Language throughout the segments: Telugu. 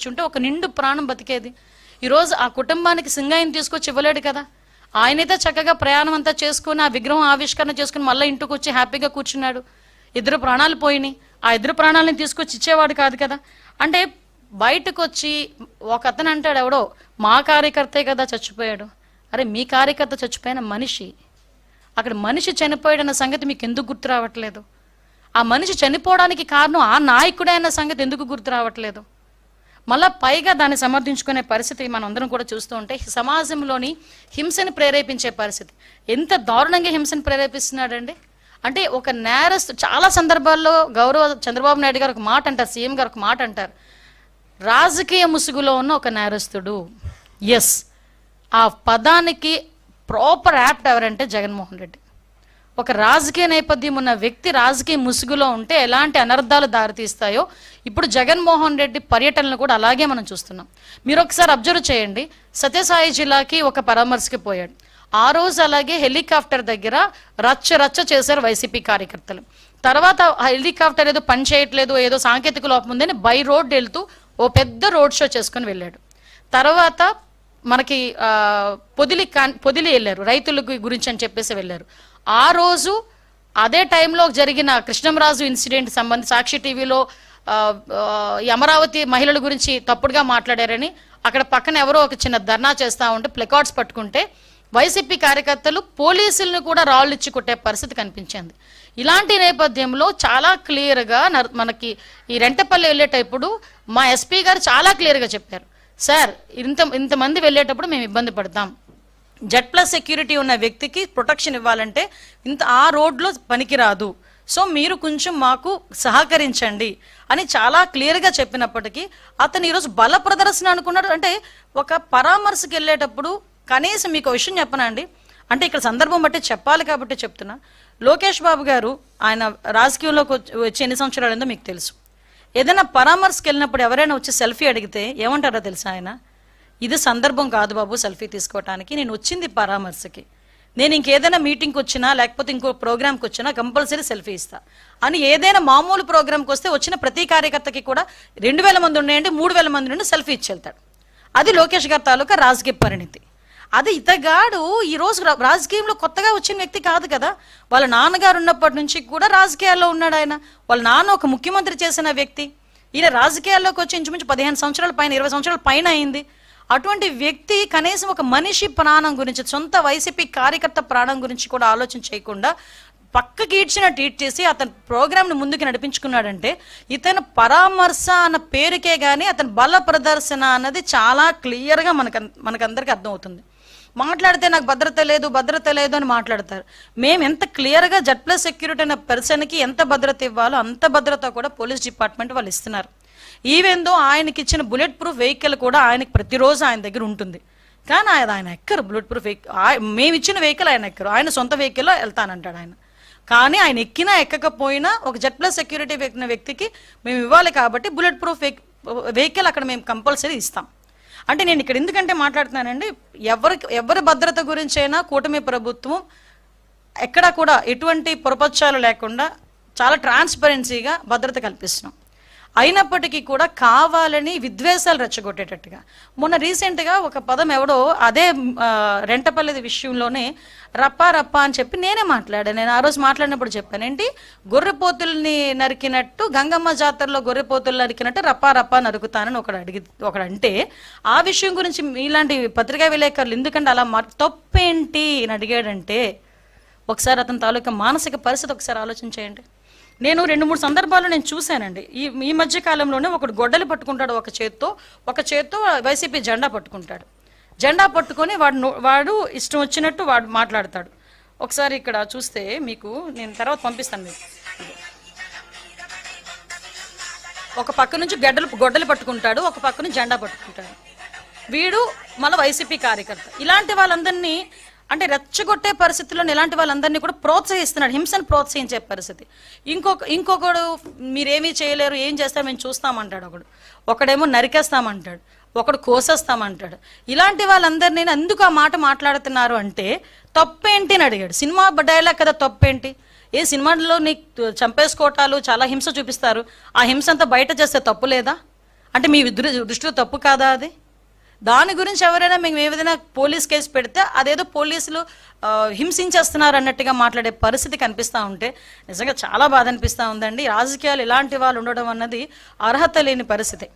ఉంటే ఒక నిండు ప్రాణం బతికేది. ఈరోజు ఆ కుటుంబానికి సింగాయిని తీసుకొచ్చి ఇవ్వలేడు కదా. ఆయనైతే చక్కగా ప్రయాణం అంతా చేసుకుని ఆ విగ్రహం ఆవిష్కరణ చేసుకుని మళ్ళీ ఇంటికి వచ్చి హ్యాపీగా కూర్చున్నాడు. 2 ప్రాణాలు పోయినాయి. ఆ 2 ప్రాణాలని తీసుకొచ్చి ఇచ్చేవాడు కాదు కదా. అంటే బయటకు వచ్చి ఒక అతను అంటాడు, ఎవడో మా కార్యకర్తే కదా చచ్చిపోయాడు. అరే మీ కార్యకర్త చచ్చిపోయిన మనిషి, అక్కడ మనిషి చనిపోయాడన్న సంగతి మీకు ఎందుకు గుర్తు రావట్లేదు? ఆ మనిషి చనిపోవడానికి కారణం ఆ నాయకుడే అన్న సంగతి ఎందుకు గుర్తు రావట్లేదు? మళ్ళా పైగా దాన్ని సమర్థించుకునే పరిస్థితి మనం అందరం కూడా చూస్తూ ఉంటే సమాజంలోని హింసను ప్రేరేపించే పరిస్థితి. ఎంత దారుణంగా హింసను ప్రేరేపిస్తున్నాడండి. అంటే ఒక నేరస్తు చాలా సందర్భాల్లో గౌరవ చంద్రబాబు నాయుడు గారు ఒక మాట అంటారు, సీఎం గారు ఒక మాట అంటారు, రాజకీయ ముసుగులో ఉన్న ఒక నేరస్తుడు. ఎస్, ఆ పదానికి ప్రాపర్ యాప్ట్ ఎవరంటే జగన్మోహన్ రెడ్డి. ఒక రాజకీయ నేపథ్యం ఉన్న వ్యక్తి రాజకీయ ముసుగులో ఉంటే ఎలాంటి అనర్థాలు దారితీస్తాయో ఇప్పుడు జగన్మోహన్ రెడ్డి పర్యటనలు కూడా అలాగే మనం చూస్తున్నాం. మీరు ఒకసారి అబ్జర్వ్ చేయండి. సత్యసాయి జిల్లాకి ఒక పరామర్శకి పోయాడు. ఆ రోజు అలాగే హెలికాప్టర్ దగ్గర రచ్చ చేశారు వైసీపీ కార్యకర్తలు. తర్వాత హెలికాప్టర్ ఏదో పని చేయట్లేదు, ఏదో సాంకేతిక లోపం ఉందని బై రోడ్ వెళ్తూ ఓ పెద్ద రోడ్ షో చేసుకుని వెళ్ళాడు. తర్వాత మనకి పొదిలి వెళ్ళారు, రైతుల గురించి అని చెప్పేసి వెళ్ళారు. ఆ రోజు అదే టైంలో జరిగిన కృష్ణంరాజు ఇన్సిడెంట్ సంబంధించి సాక్షి టీవీలో అమరావతి మహిళల గురించి తప్పుడుగా మాట్లాడారని అక్కడ పక్కన ఎవరో ఒక చిన్న ధర్నా చేస్తూ ఉంటే ప్లకార్డ్స్ పట్టుకుంటే వైసీపీ కార్యకర్తలు పోలీసులను కూడా రాళ్ళు ఇచ్చి కొట్టే పరిస్థితి కనిపించింది. ఇలాంటి నేపథ్యంలో చాలా క్లియర్గా మనకి ఈ రెంటపల్లి వెళ్ళేటప్పుడు మా ఎస్పీ గారు చాలా క్లియర్గా చెప్పారు, సార్ ఇంతమంది వెళ్ళేటప్పుడు మేము ఇబ్బంది పడతాం, Z+ సెక్యూరిటీ ఉన్న వ్యక్తికి ప్రొటెక్షన్ ఇవ్వాలంటే ఆ రోడ్లో పనికిరాదు, సో మీరు కొంచెం మాకు సహకరించండి అని చాలా క్లియర్గా చెప్పినప్పటికీ అతను ఈరోజు బల ప్రదర్శన అనుకున్నాడు. అంటే ఒక పరామర్శకు వెళ్ళేటప్పుడు కనీసం మీకు విషయం చెప్పనండి, అంటే ఇక్కడ సందర్భం బట్టి చెప్పాలి కాబట్టి చెప్తున్నా. లోకేష్ బాబు గారు ఆయన రాజకీయంలోకి వచ్చి ఎన్ని సంవత్సరాలు ఉందో మీకు తెలుసు. ఏదైనా పరామర్శకు వెళ్ళినప్పుడు ఎవరైనా వచ్చి సెల్ఫీ అడిగితే ఏమంటారో తెలుసా ఆయన, ఇది సందర్భం కాదు బాబు సెల్ఫీ తీసుకోవటానికి, నేను వచ్చింది పరామర్శకి, నేను ఇంకేదైనా మీటింగ్కి వచ్చినా లేకపోతే ఇంకో ప్రోగ్రామ్కి వచ్చినా కంపల్సరీ సెల్ఫీ ఇస్తా అని ఏదైనా మామూలు ప్రోగ్రామ్కి వస్తే వచ్చిన ప్రతి కార్యకర్తకి కూడా 2000 మంది ఉన్నాయండి 3000 మంది నుండి సెల్ఫీ ఇచ్చి వెళ్తాడు. అది లోకేష్ గారి తాలూకా రాజకీయ పరిణితి. అది ఇతగాడు ఈరోజు రాజకీయంలో కొత్తగా వచ్చిన వ్యక్తి కాదు కదా. వాళ్ళ నాన్నగారు ఉన్నప్పటి నుంచి కూడా రాజకీయాల్లో ఉన్నాడు ఆయన. వాళ్ళ నాన్న ఒక ముఖ్యమంత్రి చేసిన వ్యక్తి. ఈయన రాజకీయాల్లోకి వచ్చి ఇంచుమించు 15 సంవత్సరాల పైన 20 సంవత్సరాల పైన అయింది. అటువంటి వ్యక్తి కనీసం ఒక మనిషి ప్రాణం గురించి, సొంత వైసీపీ కార్యకర్త ప్రాణం గురించి కూడా ఆలోచన చేయకుండా పక్కకి ఈడ్చిన ట్వీట్ చేసి అతని ప్రోగ్రామ్ని ముందుకు నడిపించుకున్నాడంటే ఇతను పరామర్శ అన్న పేరుకే కానీ అతని బల ప్రదర్శన అన్నది చాలా క్లియర్గా మనకందరికీ అర్థమవుతుంది. మాట్లాడితే నాకు భద్రత లేదు అని మాట్లాడతారు. మేము ఎంత క్లియర్గా Z+ సెక్యూరిటీ అనే పర్సన్కి ఎంత భద్రత ఇవ్వాలో అంత భద్రత కూడా పోలీస్ డిపార్ట్మెంట్ వాళ్ళు ఇస్తున్నారు. ఈవెందో ఆయనకి ఇచ్చిన బుల్లెట్ ప్రూఫ్ వెహికల్ కూడా ఆయనకి ప్రతిరోజు ఆయన దగ్గర ఉంటుంది. కానీ ఆయన ఎక్కరు బుల్లెట్ ప్రూఫ్ వెహికల్, మేము ఇచ్చిన వెహికల్ ఆయన ఎక్కరు, ఆయన సొంత వెహికల్లో వెళ్తానంటాడు ఆయన. కానీ ఆయన ఎక్కినా ఎక్కకపోయినా ఒక Z+ సెక్యూరిటీ వ్యక్తికి మేము ఇవ్వాలి కాబట్టి బుల్లెట్ ప్రూఫ్ వెహికల్ అక్కడ మేము కంపల్సరీ ఇస్తాం. అంటే నేను ఇక్కడ ఎందుకంటే మాట్లాడుతున్నానండి, ఎవరి భద్రత గురించైనా కూటమి ప్రభుత్వం ఎక్కడా కూడా ఎటువంటి పొరపక్షాలు లేకుండా చాలా ట్రాన్స్పరెన్సీగా భద్రత కల్పిస్తున్నాం. అయినప్పటికీ కూడా కావాలని విద్వేషాలు రెచ్చగొట్టేటట్టుగా మొన్న రీసెంట్గా ఒక పదం ఎవడో అదే రెంటపల్లి విషయంలోనే రప్పా అని చెప్పి నేనే మాట్లాడాను. నేను ఆ రోజు మాట్లాడినప్పుడు చెప్పాను, ఏంటి గొర్రెపోతుల్ని నరికినట్టు గంగమ్మ జాతరలో గొర్రెపోతులు నరికినట్టు రప్పా నరుకుతానని ఒకడు అంటే ఆ విషయం గురించి ఇలాంటి పత్రికా విలేకరులు ఎందుకంటే అలా తప్పేంటి అని అడిగాడంటే ఒకసారి అతని తాలూకా మానసిక పరిస్థితి ఒకసారి ఆలోచన చేయండి. నేను 2-3 సందర్భాల్లో నేను చూశానండి. ఈ మధ్య కాలంలోనే ఒకడు గొడ్డలి పట్టుకుంటాడు ఒక చేత్తో వైసీపీ జెండా పట్టుకుంటాడు. జెండా పట్టుకొని వాడు ఇష్టం వచ్చినట్టు వాడు మాట్లాడతాడు. ఒకసారి ఇక్కడ చూస్తే మీకు నేను తర్వాత పంపిస్తాను. మీకు ఒక పక్క నుంచి గొడ్డలి పట్టుకుంటాడు, ఒక పక్క నుంచి జెండా పట్టుకుంటాడు. వీడు మళ్ళీ వైసీపీ కార్యకర్త. ఇలాంటి వాళ్ళందరినీ అంటే రెచ్చగొట్టే పరిస్థితుల్లో ఇలాంటి వాళ్ళందరినీ కూడా ప్రోత్సహిస్తున్నాడు, హింసను ప్రోత్సహించే పరిస్థితి. ఇంకొకడు మీరేమీ చేయలేరు, ఏం చేస్తారు మేము చూస్తామంటాడు. ఒకడేమో నరికేస్తామంటాడు, ఒకడు కోసేస్తామంటాడు. ఇలాంటి వాళ్ళందరినీ ఎందుకు ఆ మాట మాట్లాడుతున్నారు అంటే తప్పేంటి అని అడిగాడు. సినిమా డైలాగ్ కదా తప్పేంటి, ఏ సినిమాలో నీకు చంపేసుకోవటాలు చాలా హింస చూపిస్తారు, ఆ హింస అంతా బయట చేస్తే తప్పు లేదా? అంటే మీ దృష్టిలో తప్పు కాదా అది? దాని గురించి ఎవరైనా మేము ఏదైనా పోలీస్ కేసు పెడితే అదేదో పోలీసులు హింసించేస్తున్నారు అన్నట్టుగా మాట్లాడే పరిస్థితి కనిపిస్తూ ఉంటే నిజంగా చాలా బాధ అనిపిస్తూ ఉందండి. రాజకీయాలు ఇలాంటి వాళ్ళు ఉండడం అన్నది అర్హత లేని పరిస్థితి.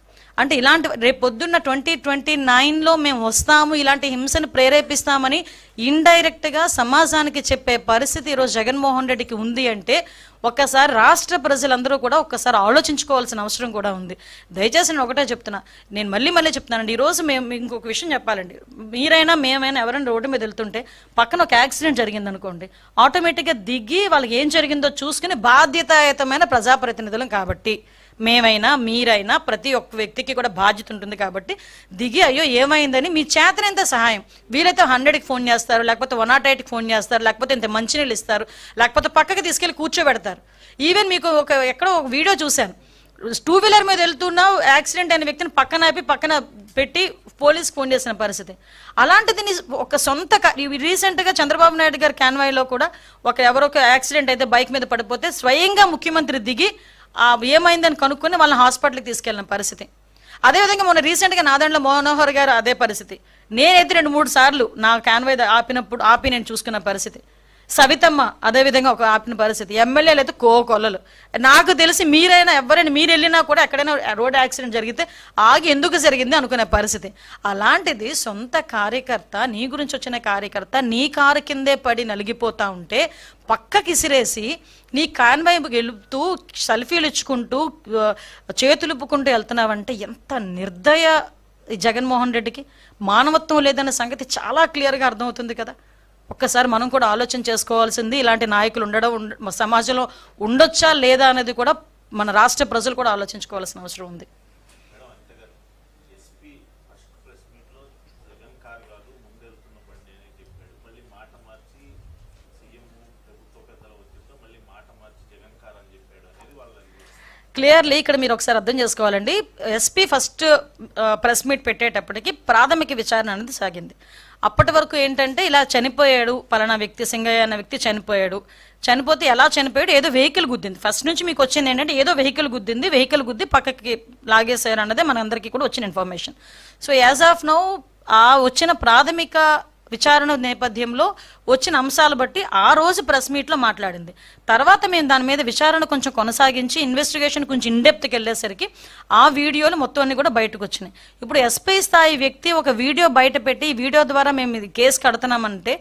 అంటే ఇలాంటి రేపు పొద్దున్న 2029లో మేము వస్తాము, ఇలాంటి హింసను ప్రేరేపిస్తామని ఇండైరెక్ట్గా సమాజానికి చెప్పే పరిస్థితి ఈరోజు జగన్మోహన్ రెడ్డికి ఉంది అంటే ఒక్కసారి రాష్ట్ర ప్రజలందరూ కూడా ఒక్కసారి ఆలోచించుకోవాల్సిన అవసరం కూడా ఉంది. దయచేసి నేను ఒకటే చెప్తున్నా, నేను మళ్ళీ చెప్తున్నానండి. ఈరోజు మేము ఇంకొక విషయం చెప్పాలండి. మీరైనా మేమైనా ఎవరైనా రోడ్డు మీద వెళ్తుంటే పక్కన ఒక యాక్సిడెంట్ జరిగింది అనుకోండి, ఆటోమేటిక్గా దిగి వాళ్ళకి ఏం జరిగిందో చూసుకుని బాధ్యతాయుతమైన ప్రజాప్రతినిధులం కాబట్టి, మేమైనా మీరైనా ప్రతి ఒక్క వ్యక్తికి కూడా బాధ్యత ఉంటుంది కాబట్టి దిగి అయ్యో ఏమైందని మీ చేతనంత సహాయం, వీలైతే 100కి ఫోన్ చేస్తారు, లేకపోతే 108కి ఫోన్ చేస్తారు, లేకపోతే ఇంత మంచినీళ్ళు ఇస్తారు, లేకపోతే పక్కకి తీసుకెళ్ళి కూర్చోబెడతారు. ఈవెన్ మీకు ఎక్కడో ఒక వీడియో చూశాను, 2 వీలర్ మీద వెళ్తున్నావు, యాక్సిడెంట్ అయిన వ్యక్తిని పక్కన పెట్టి పోలీస్కి ఫోన్ చేసిన పరిస్థితి. అలాంటిది ఒక సొంత రీసెంట్గా చంద్రబాబు నాయుడు గారి కాన్వాయ్లో కూడా ఎవరొక యాక్సిడెంట్ అయితే బైక్ మీద పడిపోతే స్వయంగా ముఖ్యమంత్రి దిగి ఏమైందని కనుక్కొని వాళ్ళని హాస్పిటల్కి తీసుకెళ్ళిన పరిస్థితి. అదేవిధంగా మొన్న రీసెంట్గా నాదండ్ల మనోహర్ గారు అదే పరిస్థితి. నేనైతే 2-3 సార్లు నా కాన్వాయ్ ఆపి నేను చూసుకున్న పరిస్థితి. సవితమ్మ అదేవిధంగా ఒక ఆపిన పరిస్థితి. ఎమ్మెల్యేలు అయితే కోకొల్లలు. నాకు తెలిసి మీరైనా ఎవరైనా మీరు వెళ్ళినా కూడా ఎక్కడైనా రోడ్ యాక్సిడెంట్ జరిగితే ఆగి ఎందుకు జరిగింది అనుకునే పరిస్థితి. అలాంటిది సొంత కార్యకర్త, నీ గురించి వచ్చిన కార్యకర్త నీ కారు కిందే పడి నలిగిపోతా ఉంటే పక్కకి ఇసిరేసి నీ కాన్వాయ్ వెళుతూ సెల్ఫీలు ఇచ్చుకుంటూ చేతులుపుకుంటూ వెళ్తున్నావంటే ఎంత నిర్దయ ఈ జగన్మోహన్ రెడ్డికి. మానవత్వం లేదన్న సంగతి చాలా క్లియర్గా అర్థమవుతుంది కదా. ఒక్కసారి మనం కూడా ఆలోచన చేసుకోవాల్సింది, ఇలాంటి నాయకులు సమాజంలో ఉండొచ్చా లేదా అనేది కూడా మన రాష్ట్ర ప్రజలు కూడా ఆలోచించుకోవాల్సిన అవసరం ఉంది. క్లియర్లీ ఇక్కడ మీరు ఒకసారి అర్థం చేసుకోవాలండి. ఎస్పీ ఫస్ట్ ప్రెస్ మీట్ పెట్టేటప్పటికి ప్రాథమిక విచారణ అనేది సాగింది. అప్పటి వరకు ఏంటంటే ఇలా చనిపోయాడు పలానా వ్యక్తి, సింగయ్య అన్న వ్యక్తి చనిపోతే ఎలా చనిపోయాడు, ఏదో వెహికల్ గుద్దింది. ఫస్ట్ నుంచి మీకు వచ్చింది ఏంటంటే ఏదో వెహికల్ గుద్ది పక్కకి లాగేశారు అన్నదే మనందరికీ కూడా వచ్చిన information. So as of now ఆ వచ్చిన ప్రాథమిక విచారణ నేపథ్యంలో వచ్చిన అంశాలు బట్టి ఆ రోజు ప్రెస్ మీట్లో మాట్లాడింది. తర్వాత మేము దాని మీద విచారణ కొంచెం కొనసాగించి ఇన్వెస్టిగేషన్ కొంచెం ఇన్డెప్త్కి వెళ్ళేసరికి ఆ వీడియోలు మొత్తం అన్ని కూడా బయటకు వచ్చినాయి. ఇప్పుడు ఎస్పీ స్థాయి వ్యక్తి ఒక వీడియో బయట పెట్టి ఈ వీడియో ద్వారా మేము ఇది కేసు కడుతున్నామంటే